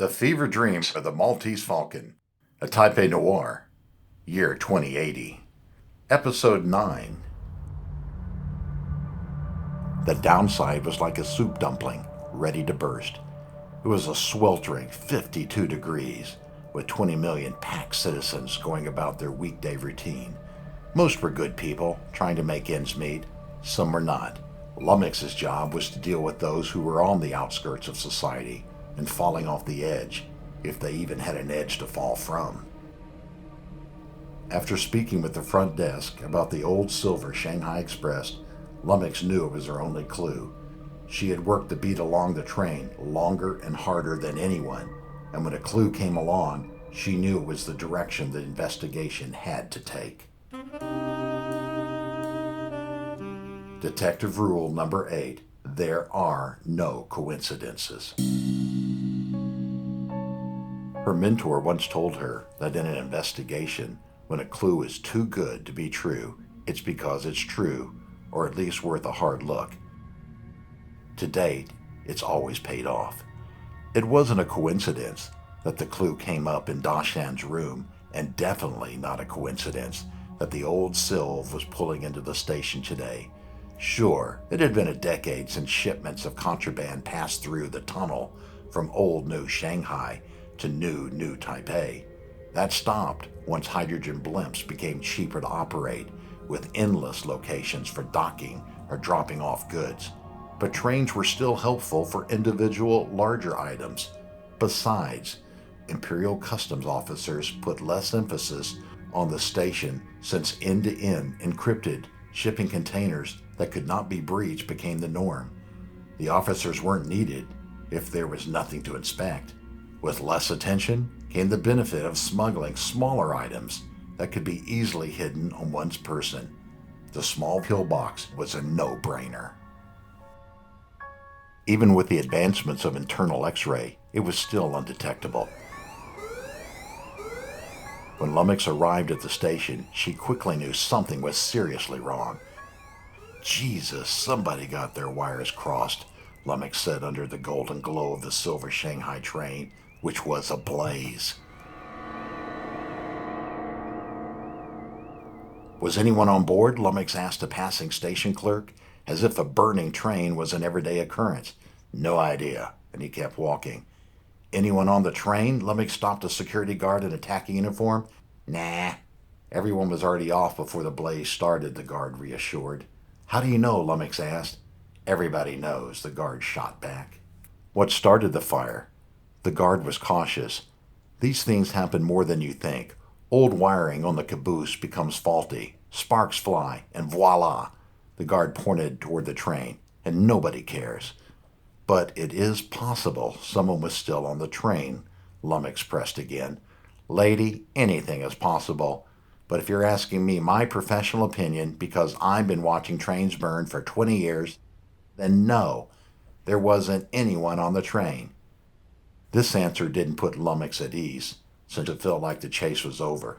The Fever Dream of the Maltese Falcon, a Taipei Noir, year 2080. Episode 9. The downside was like a soup dumpling, ready to burst. It was a sweltering 52 degrees, with 20 million packed citizens going about their weekday routine. Most were good people, trying to make ends meet. Some were not. Lummix's job was to deal with those who were on the outskirts of society and falling off the edge, if they even had an edge to fall from. After speaking with the front desk about the old silver Shanghai Express, Lummix knew it was her only clue. She had worked the beat along the train longer and harder than anyone, and when a clue came along, she knew it was the direction the investigation had to take. Detective Rule number 8. There are no coincidences. Her mentor once told her that in an investigation, when a clue is too good to be true, it's because it's true, or at least worth a hard look. To date, it's always paid off. It wasn't a coincidence that the clue came up in Dàshān's room, and definitely not a coincidence that the old Sylve was pulling into the station today. Sure, it had been a decade since shipments of contraband passed through the tunnel from old New Shanghai to new Taipei. That stopped once hydrogen blimps became cheaper to operate, with endless locations for docking or dropping off goods. But trains were still helpful for individual larger items. Besides, Imperial Customs officers put less emphasis on the station since end-to-end encrypted shipping containers that could not be breached became the norm. The officers weren't needed if there was nothing to inspect. With less attention came the benefit of smuggling smaller items that could be easily hidden on one's person. The small pillbox was a no-brainer. Even with the advancements of internal X-ray, it was still undetectable. When Lummix arrived at the station, she quickly knew something was seriously wrong. Jesus, somebody got their wires crossed, Lummix said under the golden glow of the silver Shanghai train, which was ablaze. Was anyone on board? Lummix asked a passing station clerk, as if a burning train was an everyday occurrence. No idea, and he kept walking. Anyone on the train? Lummix stopped a security guard in a tacky uniform. Nah. Everyone was already off before the blaze started, the guard reassured. How do you know? Lummix asked. Everybody knows, the guard shot back. What started the fire? The guard was cautious. These things happen more than you think. Old wiring on the caboose becomes faulty. Sparks fly, and voila! The guard pointed toward the train, and nobody cares. But it is possible someone was still on the train, Lummix pressed again. Lady, anything is possible. But if you're asking me my professional opinion, because I've been watching trains burn for 20 years, then no, there wasn't anyone on the train. This answer didn't put Lummix at ease, since it felt like the chase was over.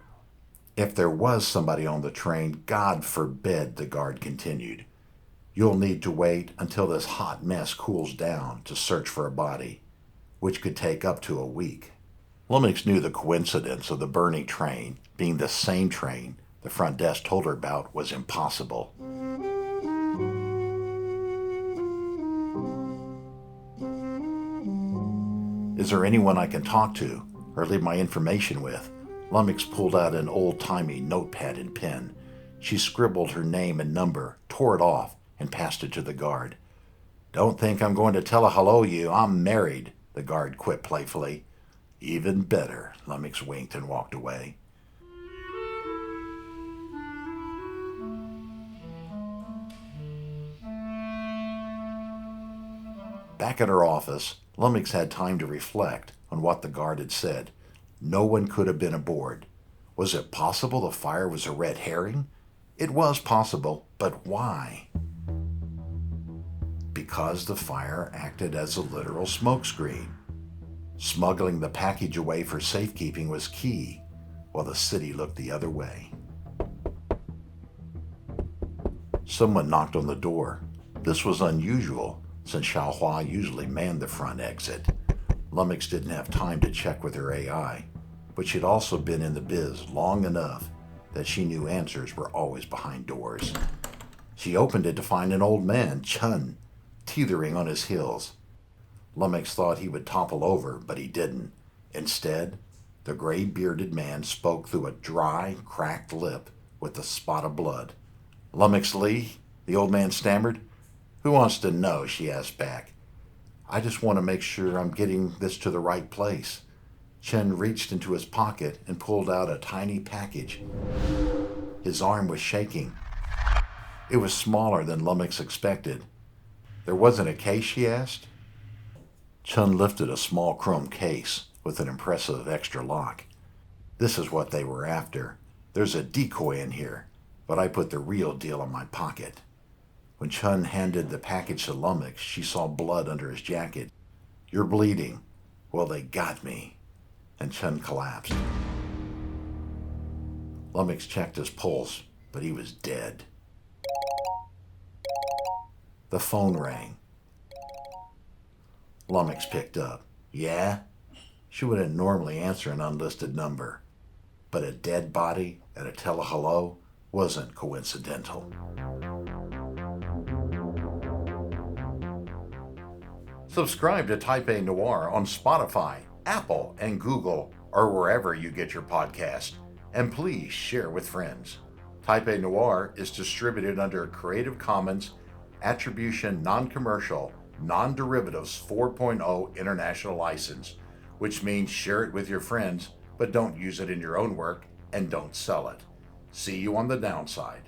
If there was somebody on the train, God forbid, the guard continued. You'll need to wait until this hot mess cools down to search for a body, which could take up to a week. Lummix knew the coincidence of the burning train being the same train the front desk told her about was impossible. Is there anyone I can talk to or leave my information with? Lummix pulled out an old-timey notepad and pen. She scribbled her name and number, tore it off, and passed it to the guard. Don't think I'm going to tell a hello you. I'm married, the guard quipped playfully. Even better, Lummix winked and walked away. Back at her office, Lummix had time to reflect on what the guard had said. No one could have been aboard. Was it possible the fire was a red herring? It was possible, but why? Because the fire acted as a literal smokescreen. Smuggling the package away for safekeeping was key, while the city looked the other way. Someone knocked on the door. This was unusual, since Xiaohua usually manned the front exit. Lummix didn't have time to check with her AI, but she'd also been in the biz long enough that she knew answers were always behind doors. She opened it to find an old man, Chun, teetering on his heels. Lummix thought he would topple over, but he didn't. Instead, the gray-bearded man spoke through a dry, cracked lip with a spot of blood. "Lummix Lee?" the old man stammered. "Who wants to know?" she asked back. "I just want to make sure I'm getting this to the right place." Chen reached into his pocket and pulled out a tiny package. His arm was shaking. It was smaller than Lummix expected. "There wasn't a case?" she asked. Chun lifted a small chrome case with an impressive extra lock. "This is what they were after. There's a decoy in here, but I put the real deal in my pocket." When Chun handed the package to Lummix, she saw blood under his jacket. "You're bleeding." "Well, they got me." And Chun collapsed. Lummix checked his pulse, but he was dead. The phone rang. Lummix picked up. "Yeah?" She wouldn't normally answer an unlisted number, but a dead body at a tele-hello wasn't coincidental. Subscribe to Taipei Noir on Spotify, Apple, and Google, or wherever you get your podcast. And please share with friends. Taipei Noir is distributed under a Creative Commons Attribution Non-Commercial Non-Derivatives 4.0 International License, which means share it with your friends, but don't use it in your own work and don't sell it. See you on the downside.